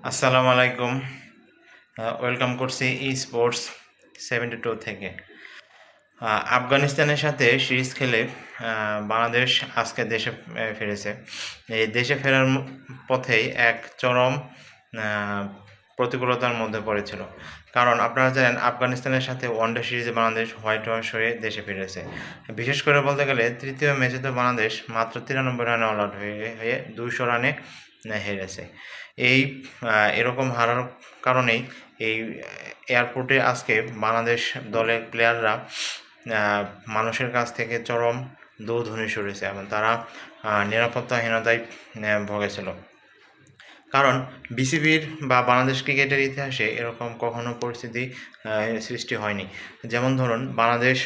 আসসালামু আলাইকুম। ওয়েলকাম করছি স্পোর্টস 72 থেকে। আফগানিস্তানের সাথে সিরিজ খেলে বাংলাদেশ আজকে দেশে ফিরেছে। এই দেশে ফেরার পথেই এক চরম আহ, প্রতিকূলতার মধ্যে পড়েছিল। কারণ আপনারা জানেন আফগানিস্তানের সাথে ওয়ানডে সিরিজে বাংলাদেশ হোয়াইট ওয়াশ হয়ে দেশে ফিরেছে। বিশেষ করে বলতে গেলে তৃতীয় ম্যাচে তো বাংলাদেশ মাত্র 93 রানে অল আউট হয়ে 200 রানে হেরেছে। এই এরকম হারার কারণেই এই এয়ারপোর্টে আজকে বাংলাদেশ দলের প্লেয়াররা মানুষের কাছ থেকে চরম দৌধনি সরেছে এবং তারা নিরাপত্তাহীনতায় ভুগেছিল। কারণ বিসিবির বা বাংলাদেশ ক্রিকেটের ইতিহাসে এরকম কখনো পরিস্থিতি সৃষ্টি হয়নি। যেমন ধরুন, বাংলাদেশ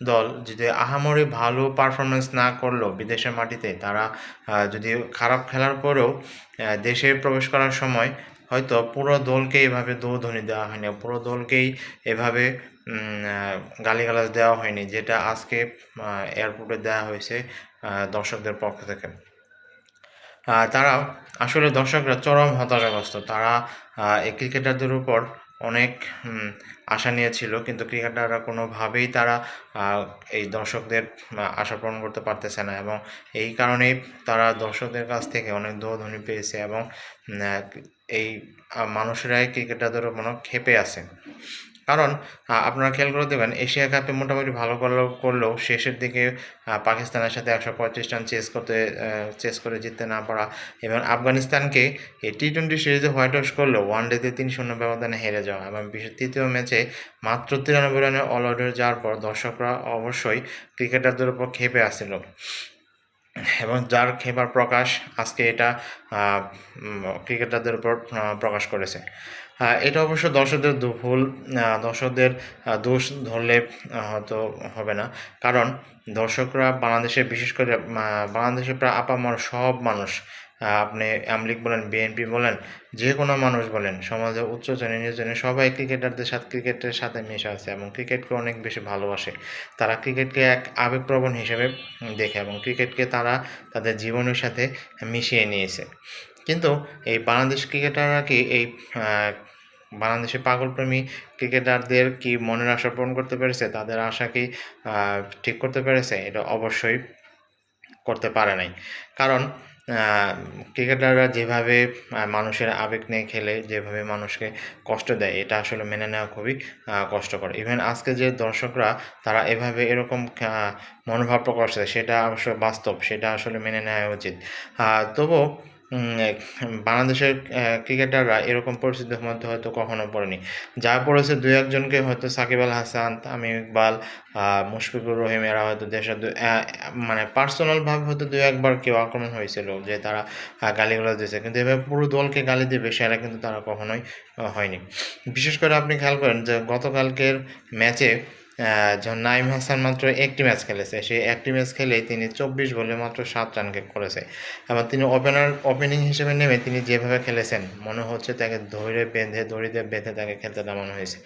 দল যদি আহামরি ভালো পারফরমেন্স না করলেও বিদেশের মাটিতে তারা যদি খারাপ খেলার পরেও দেশে প্রবেশ করার সময় হয়তো পুরো দলকে এভাবে দৌধনি দেওয়া হয়নি, পুরো দলকেই এভাবে গালিগালাজ দেওয়া হয়নি, যেটা আজকে এয়ারপোর্টে দেওয়া হয়েছে দর্শকদের পক্ষ থেকে। তারা আসলে দর্শকরা চরম হতাশাগ্রস্ত। তারা এই ক্রিকেটারদের উপর অনেক আশা নিয়েছিল, কিন্তু ক্রিকেটাররা কোনোভাবেই তারা এই দর্শকদের আশা পূরণ করতে পারতেছে না, এবং এই কারণেই তারা দর্শকদের কাছ থেকে অনেক দৌধনি পেয়েছে এবং এই মানুষেরাই ক্রিকেটারদের উপর ক্ষেপে আছে। কারণ আপনারা খেয়াল করে দেখবেন এশিয়া কাপে মোটামুটি ভালো করলেও শেষের দিকে পাকিস্তানের সাথে 135 রান চেস করে জিততে না পারা, এবং আফগানিস্তানকে এই টি-20 সিরিজে হোয়াইট ওয়াশ করলেও ওয়ানডেতে 3-0 ব্যবধানে হেরে যাওয়া, এবং তৃতীয় ম্যাচে মাত্র 93 রানে অল আউট হয়ে যাওয়ার পর দর্শকরা অবশ্যই ক্রিকেটারদের উপর ক্ষেপে আসছিল, এবং যার খেপার প্রকাশ আজকে এটা ক্রিকেটারদের উপর প্রকাশ করেছে। এটা অবশ্য দর্শকদের ভুল, দর্শকদের দোষ ধরলে হয়তো হবে না। কারণ দর্শকরা বাংলাদেশে, বিশেষ করে বাংলাদেশে প্রায় আপামর সব মানুষ, আপনি আওয়ামী লীগ বলেন, বিএনপি বলেন, যে কোনো মানুষ বলেন, সমাজে উচ্চ শ্রেণী নিচু শ্রেণী সবাই ক্রিকেটের সাথে মিশে আছে এবং ক্রিকেটকে অনেক বেশি ভালোবাসে। তারা ক্রিকেটকে এক আবেগপ্রবণ হিসেবে দেখে এবং ক্রিকেটকে তারা তাদের জীবনের সাথে মিশিয়ে নিয়েছে। কিন্তু এই বাংলাদেশ ক্রিকেটাররা কি এই বাংলাদেশের পাগলপ্রেমী ক্রিকেটারদের কি মনের আশা পূরণ করতে পেরেছে? তাদের আশা কি ঠিক করতে পেরেছে? এটা অবশ্যই করতে পারে নাই। কারণ ক্রিকেটাররা যেভাবে মানুষের আবেগ নিয়ে খেলে, যেভাবে মানুষকে কষ্ট দেয়, এটা আসলে মেনে নেওয়া খুবই কষ্টকর। ইভেন আজকে যে দর্শকরা তারা এভাবে এরকম মনোভাব প্রকাশ করে, সেটা অবশ্য বাস্তব, সেটা আসলে মেনে নেওয়া উচিত। তবুও বাংলাদেশের ক্রিকেটাররা এরকম পরিস্থিতির মধ্যে হয়তো কখনো পড়েনি। যা পড়েছে দু একজনকে, হয়তো সাকিব আল হাসান, তামিম ইকবাল, মুশফিকুর রহিম, এরা হয়তো দেশের মানে পার্সোনালভাবে হয়তো দু একবার কেউ আক্রমণ হয়েছিল যে তারা গালিগালাজ দিয়েছে, কিন্তু এভাবে পুরো দলকে গালি দেবে সেটা কিন্তু তারা কখনোই হয়নি। বিশেষ করে আপনি খেয়াল করেন যে গতকালকের ম্যাচে যখন নাঈম হাসান মাত্র একটি ম্যাচ খেলেছে, সেই একটি ম্যাচ খেলেই তিনি 24 বলে মাত্র 7 রান করেছে, এবং তিনি ওপেনিং হিসেবে নেমে তিনি যেভাবে খেলেছেন মনে হচ্ছে তাকে দড়িতে বেঁধে তাকে খেলতে নামানো হয়েছে।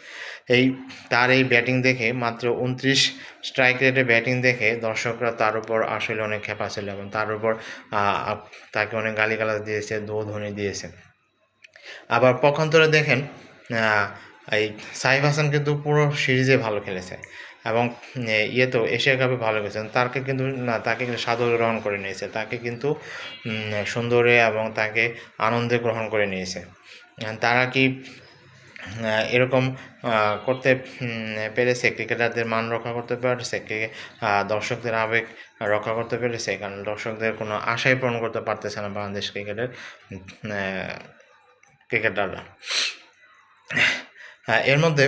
তার এই ব্যাটিং দেখে, মাত্র 29 স্ট্রাইক রেটে ব্যাটিং দেখে দর্শকরা তার উপর আসলে অনেক ক্ষেপা ছিল এবং তার উপর তাকে অনেক গালিগালাজ দিয়েছে, দৌধনি দিয়েছে। আবার পক্ষান্তরে দেখেন এই সাইফ হাসান কিন্তু পুরো সিরিজে ভালো খেলেছে এবং তো এশিয়া কাপে ভালো খেলেছেন, তাকে কিন্তু সাদরে গ্রহণ করে নিয়েছে, তাকে কিন্তু সুন্দরে এবং তাকে আনন্দে গ্রহণ করে নিয়েছে। তারা কি এরকম করতে পেরেছে? ক্রিকেটারদের মান রক্ষা করতে পেরেছে? দর্শকদের আবেগ রক্ষা করতে পেরেছে? কারণ দর্শকদের কোনো আশাই পূরণ করতে পারতেছে না বাংলাদেশ ক্রিকেটাররা। এর মধ্যে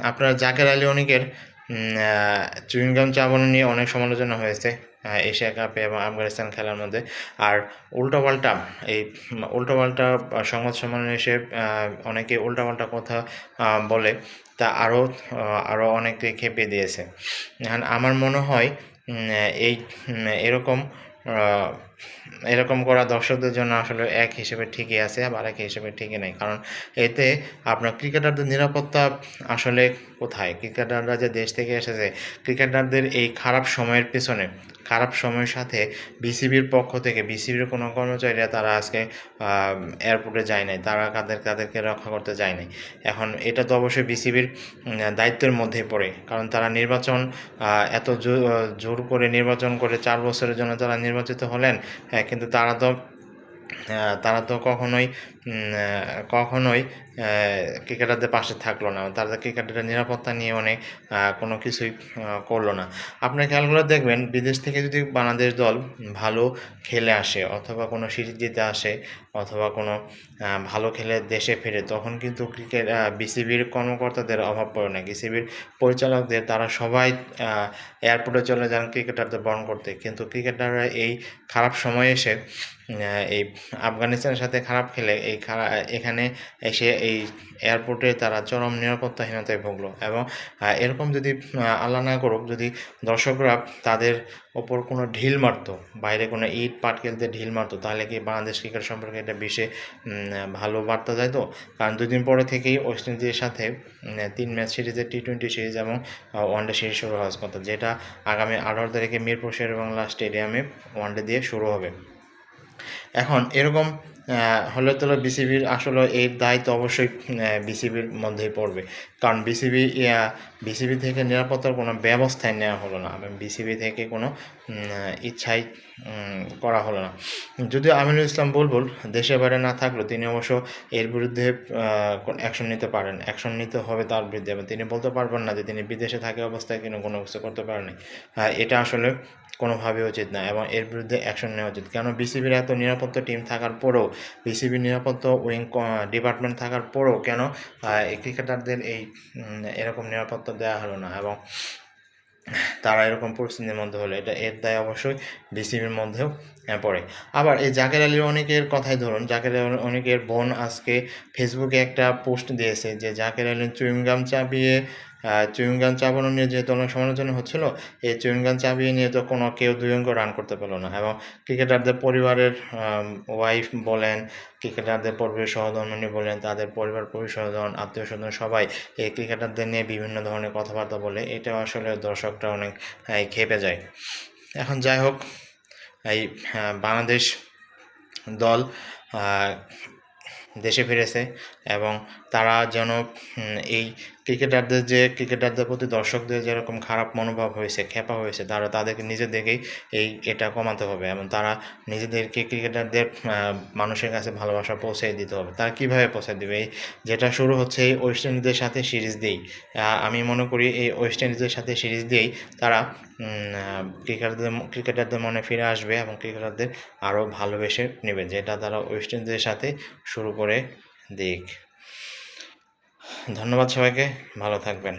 আপনার জাকের আলী অনিকের চুইংগাম চাবানো নিয়ে অনেক সমালোচনা হয়েছে এশিয়া কাপে এবং আফগানিস্তান খেলার মধ্যে। আর উল্টোপাল্টা সংবাদ সম্মেলনে এসে অনেকে উল্টাপাল্টা কথা বলে, তা আরও অনেকে খেপে দিয়েছে। এখন আমার মনে হয় এরকম এরকম করা দর্শকদের জন্য আসলে এক হিসেবে ঠিকই আছে, আবার এক হিসেবে ঠিকই নেই। কারণ এতে আপনার ক্রিকেটারদের নিরাপত্তা আসলে কোথায়? ক্রিকেটাররা যে দেশ থেকে এসেছে, ক্রিকেটারদের এই খারাপ সময়ের পেছনে, খারাপ সময়ের সাথে বিসিবির পক্ষ থেকে বিসিবির কোনো কর্মচারীরা তারা আজকে এয়ারপোর্টে যায় নাই, তারা তাদেরকে রক্ষা করতে যায় নাই। এখন এটা তো অবশ্যই বিসিবির দায়িত্বের মধ্যেই পড়ে, কারণ তারা নির্বাচন এত জোর করে নির্বাচন করে 4 বছরের জন্য তারা নির্বাচিত হলেন, কিন্তু তারা তো কখনোই ক্রিকেটারদের পাশে থাকলো না, তাদের ক্রিকেটারদের নিরাপত্তা নিয়ে অনেক কোনো কিছুই করলো না। আপনারা খেয়াল করে দেখবেন, বিদেশ থেকে যদি বাংলাদেশ দল ভালো খেলে আসে অথবা কোনো সিরিজ জিতে আসে অথবা কোনো ভালো খেলে দেশে ফেরে, তখন কিন্তু বিসিবির কর্মকর্তাদের অভাব পড়ে না, বিসিবির পরিচালকদের, তারা সবাই এয়ারপোর্টে চলে যান ক্রিকেটারদের বরণ করতে। কিন্তু ক্রিকেটাররা এই খারাপ সময়ে এসে এই আফগানিস্তানের সাথে খারাপ খেলে এখানে এসে এই এয়ারপোর্টে তারা চরম নিরাপত্তাহীনতায় ভুগলো। এবং এরকম যদি আল্লাহ না করুক, যদি দর্শকরা তাদের ওপর কোনো ঢিল মারতো, বাইরে কোনো ইট পাটকেল দিয়ে ঢিল মারতো, তাহলে কি বাংলাদেশ ক্রিকেট সম্পর্কে এটা বিশ্বে ভালো বার্তা যাইতো? কারণ 2 দিন পরে থেকেই ওয়েস্ট ইন্ডিজের সাথে 3 ম্যাচ সিরিজের টি-20 সিরিজ এবং ওয়ানডে সিরিজ শুরু হওয়ার কথা, যেটা আগামী 18 তারিখে মিরপুর শেরেবাংলা স্টেডিয়ামে ওয়ানডে দিয়ে শুরু হবে। এখন এরকম হলে তো বিসিবির আসলে এর দায়িত্ব অবশ্যই বিসিবির মধ্যেই পড়বে, কারণ বিসিবি থেকে নিরাপত্তার কোনো ব্যবস্থাই নেওয়া হলো না এবং বিসিবি থেকে কোনো ইচ্ছাই করা হলো না। যদিও আমিনুল ইসলাম বুলবুল দেশের বাইরে না থাকলেও তিনি অবশ্য এর বিরুদ্ধে অ্যাকশন নিতে পারেন, অ্যাকশন নিতে হবে তার বিরুদ্ধে, এবং তিনি বলতে পারবেন না যে তিনি বিদেশে থাকা অবস্থায় কোনো কিছু করতে পারেনি। এটা আসলে কোনোভাবেই উচিত না এবং এর বিরুদ্ধে অ্যাকশন নেওয়া উচিত। কেন বিসিবির এত নিরাপত্তা টিম থাকার পরেও, বিসিবির নিরাপত্তা ডিপার্টমেন্ট থাকার পরেও কেন এই ক্রিকেটারদের এরকম নিরাপত্তা দেওয়া হলো না এবং তারা এরকম পরিস্থিতির মধ্যে হলো, এর দায় অবশ্যই বিসিবির মধ্যেও পড়ে। আবার এই জাকের আলী অনেকের কথাই ধরুন, জাকের আলী অনেকের বোন আজকে ফেসবুকে একটা পোস্ট দিয়েছে যে জাকের আলী চুইংগাম চাবানো নিয়ে যেহেতু অনেক সমালোচনা হচ্ছিল, এই চুইংগাম চাবিয়ে নিয়ে তো কেউ 2 অঙ্ক রান করতে পারলো না। এবং ক্রিকেটারদের পরিবারের ওয়াইফ বলেন, ক্রিকেটারদের পরিবারের সহধর্মিণী বলেন, তাদের পরিবার পরিজন, আত্মীয় স্বজন সবাই এই ক্রিকেটারদের নিয়ে বিভিন্ন ধরনের কথাবার্তা বলে, এটা আসলে দর্শকরা অনেক ক্ষেপে যায়। এখন যাই হোক, এই বাংলাদেশ দল দেশে ফিরেছে এবং তারা যেন এই ক্রিকেটারদের প্রতি দর্শকদের যেরকম খারাপ মনোভাব হয়েছে, ক্ষেপা হয়েছে, তাদেরকে নিজেদেরকেই এটা কমাতে হবে এবং তারা নিজেদেরকে ক্রিকেটারদের মানুষের কাছে ভালোবাসা পৌঁছে দিতে হবে। তারা কীভাবে পৌঁছে দেবে? যেটা শুরু হচ্ছে এই ওয়েস্ট ইন্ডিজের সাথে সিরিজ দিয়েই। আমি মনে করি এই ওয়েস্ট ইন্ডিজের সাথে সিরিজ দিয়েই তারা ক্রিকেটারদের মনে ফিরে আসবে এবং ক্রিকেটারদের আরও ভালোবেসে নেবে, যেটা তারা ওয়েস্ট ইন্ডিজের সাথে শুরু করে দিক। ধন্যবাদ সবাইকে, ভালো থাকবেন।